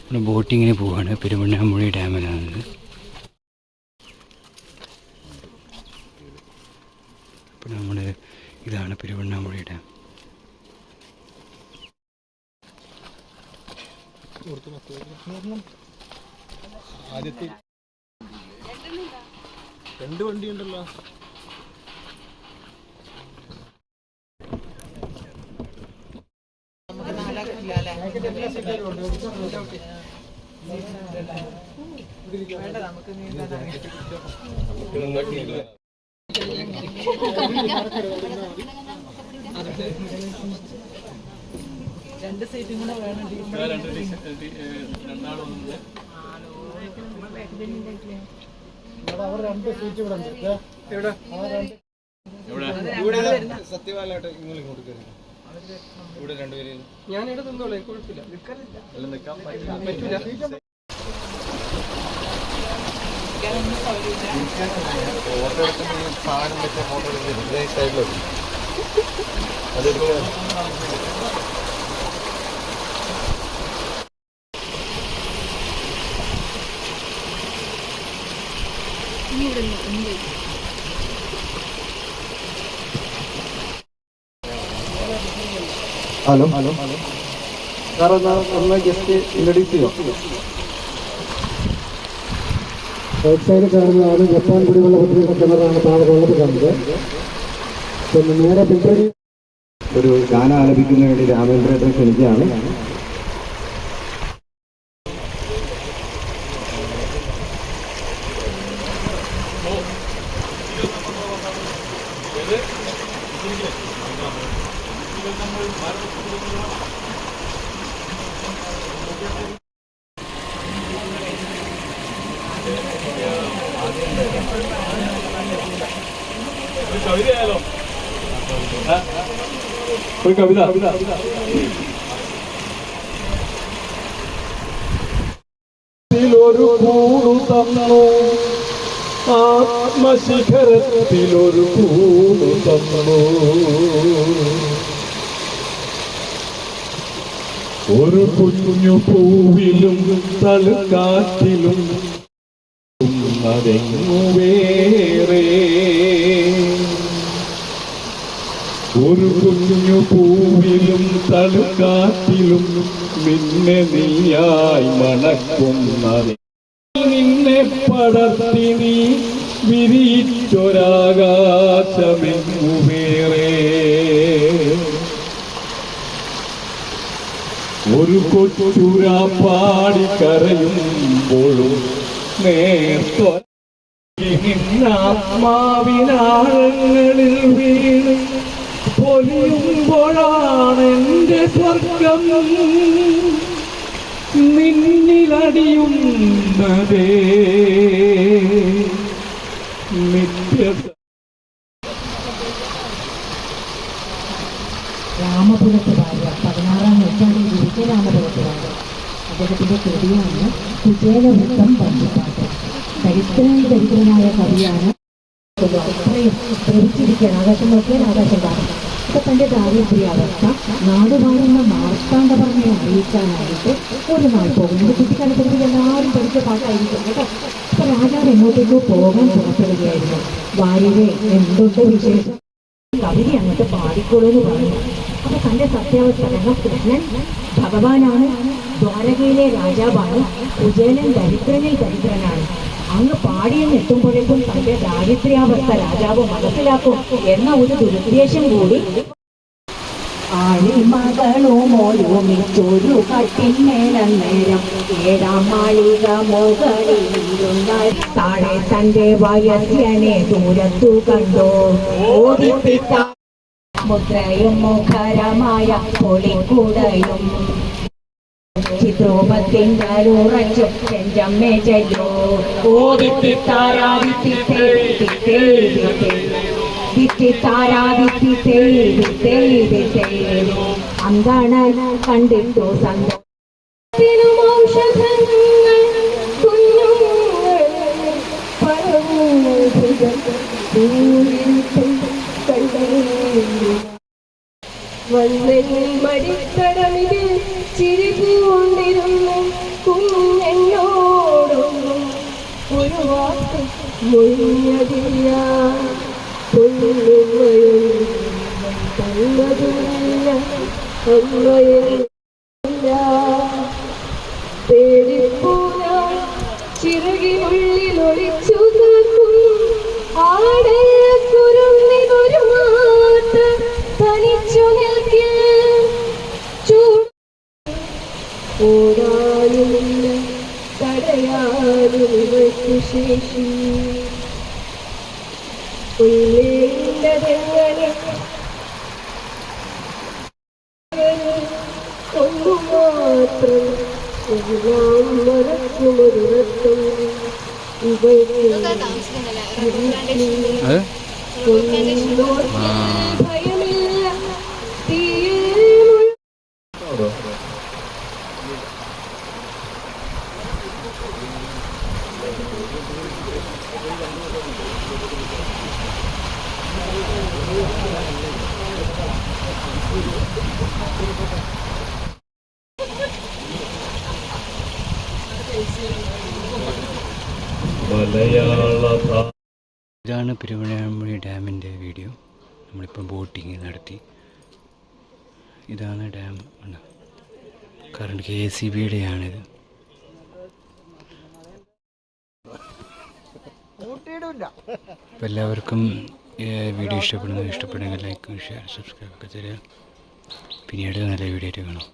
ഇവിടെ ബോട്ടിങ്ങിന് പോവാണ്. പെരുവണ്ണാമൂഴി ഡാമിലാണിത്. അപ്പോൾ നമ്മൾ ഇതാണ് പെരുവണ്ണാമൂഴി ഡാം. ആദ്യത്തെ 2 വണ്ടിയുണ്ടല്ലോ. രണ്ട് സീറ്റും കൂടെ വേണം. അവർ 2 സീറ്റ് ഇവിടെ ഉണ്ട്. സത്യവാലായിട്ട് നിങ്ങൾ ഇങ്ങോട്ട് കയറി. ഇവിടെ 2 പേര് ഞാനിവിടെ നിന്നോളൂ, കുഴപ്പമില്ല. എല്ലാം നിൽക്കാൻ പറ്റില്ല. ഫോട്ടോ എടുക്കുന്ന സാധനം വെച്ച ഫോട്ടോ എടുക്കുന്നത് സൈഡിലോട്ട് അതെടുക്കുക. ഹലോ ഹലോ സാർ ഒന്ന് ജസ്റ്റ് ഇൻട്രൊഡ്യൂസ് ചെയ്യോ? റൈറ്റ് സൈഡിൽ കാണുന്നതാണ് ജപ്പാൻ കുടിവെള്ള പദ്ധതിയുടെ കിണറാണ് താഴെ വെള്ളത്തിൽ കാണുന്നത്. പിന്നെ നേരെ പിന്നീട് ഒരു ഗാനം ആലപിക്കുന്നതിന് വേണ്ടി രാമേന്ദ്രേട്ടൻ ക്ഷണിക്കുകയാണ്. ഒരു കവിത ഒരു കൂടു തന്നു, ആത്മശിഖരത്തിലൊരു കൂടു തന്നു, ഒരു കുഞ്ഞു പൂവിലും തളുക്കാറ്റിലും അതെങ്ങു വേറെ, ഒരു കുഞ്ഞു പൂവിലും തളുക്കാറ്റിലും നിന്നെ നീയായി മണക്കുന്നതെ, നിന്നെ പടർത്തി നീ വിരിച്ചൊരാകാശമെങ്ങു വേറെ, ഒരു കൊച്ചുരാ പാടിക്കരയുമ്പോഴും നേർത്തോ ആത്മാവിനാഴങ്ങളിൽ വീണ് പൊലിയുമ്പോഴാണെന്റെ സ്വർഗം നിന്നിലടിയുന്നതേ നിത്യ. രാമപുരത്ത് വാര്യ 16-ാം നൂറ്റാണ്ടിൽ ജീവിച്ച രാമപുരത്ത് വാര്യ. അദ്ദേഹത്തിന്റെ കൃതിയാണ് കുചേലവൃത്തം പഞ്ചപാട്ട്. ദരിദ്രനായ കവിയാണ്. അത്രയും ദ്രവിച്ചിരിക്കുകയാണ്. ആകാശം നോക്കിയാൽ ആകാശം കാണും. ഇപ്പൊ തന്റെ ദാരിദ്ര്യാവസ്ഥ നാടുവാഴുന്ന മാർത്താണ്ഡവർമ്മയെ അറിയിക്കാനായിട്ട് ഒരു നാൾ പോകുന്നത്. കുട്ടിക്കാലത്തിൽ എല്ലാവരും പഠിച്ച പാട്ടായിരിക്കും കേട്ടോ. അപ്പൊ രാജാവ് എങ്ങോട്ടേക്കോ പോകാൻ പുറപ്പെടുകയായിരുന്നു. വാര്യരെ എന്തുണ്ട് വിശേഷം, കവിത അങ്ങോട്ട് പാടിക്കോളൂ എന്ന് പറഞ്ഞു. അപ്പൊ തന്റെ സത്യാവസ്ഥ, കൃഷ്ണൻ ഭഗവാനാണ്, ദ്വാരകയിലെ രാജാവാണ്, കുചേലൻ ദരിദ്രനിൽ ദരിദ്രനാണ്. അങ്ങ് പാടിയെന്ന് എത്തുമ്പോഴേക്കും തന്റെ ദാരിദ്ര്യാവസ്ഥ രാജാവ് മനസ്സിലാക്കും എന്ന ഒരു ദുരുദ്ദേശം കൂടി. ആഴിമകളും ഒരുമിച്ചൊരു കട്ടിന്മേലന്നേരം 7-ാം മാളിക മുകളിലിരുന്നാൽ താഴെ തന്റെ വയസ്യനെ ദൂരത്തു കണ്ടോ, ഓദിപ്പിച്ച മുദ്രയും മുഖരമായ പൊളിക്കുടയും ചിത്രൂപത്തിൻ്റെയുറച്ചും ചെഞ്ചമ്മേ ചെല്ലോ, അന്താണ് കണ്ടിട്ടു സന്തോഷങ്ങൾ വന്നെങ്കിൽ മടിത്തടമിൽ ചിരി പൂണ്ടിരുന്നു മൊഴിയതില്ല പൊന്നുമയും തന്നതുമില്ല അമ്മയില്ല പേടിപ്പൂന ചിറകിനുള്ളിൽ ഒളിച്ചു നിൽക്കും ആടയ കുരുന്നിനൊരു മാത്രം തനിച്ചു നിൽക്കിൽ ഓടാനുമില്ല തടയാനും ഇവയ്ക്കു ശേഷി ഉള്ളേണ്ടതെങ്ങനെ ഒന്നു മാത്രം എല്ലാം മറക്കുമൊരു രക്തം ഇവയ്ക്ക് ഭയമില്ല തീയിൽ ഇതാണ് പെരുവണ്ണാമൊഴി ഡാമിൻ്റെ വീഡിയോ. നമ്മളിപ്പോൾ ബോട്ടിങ് നടത്തി. ഇതാണ് ഡാം. കറണ്ട് KCBയുടെയാണിത്. അപ്പോൾ എല്ലാവർക്കും വീഡിയോ ഇഷ്ടപ്പെടുമെങ്കിൽ ലൈക്കും ഷെയർ സബ്സ്ക്രൈബ് ഒക്കെ തരിക. പിന്നീട് നല്ല വീഡിയോ ആയിട്ട് കാണാം.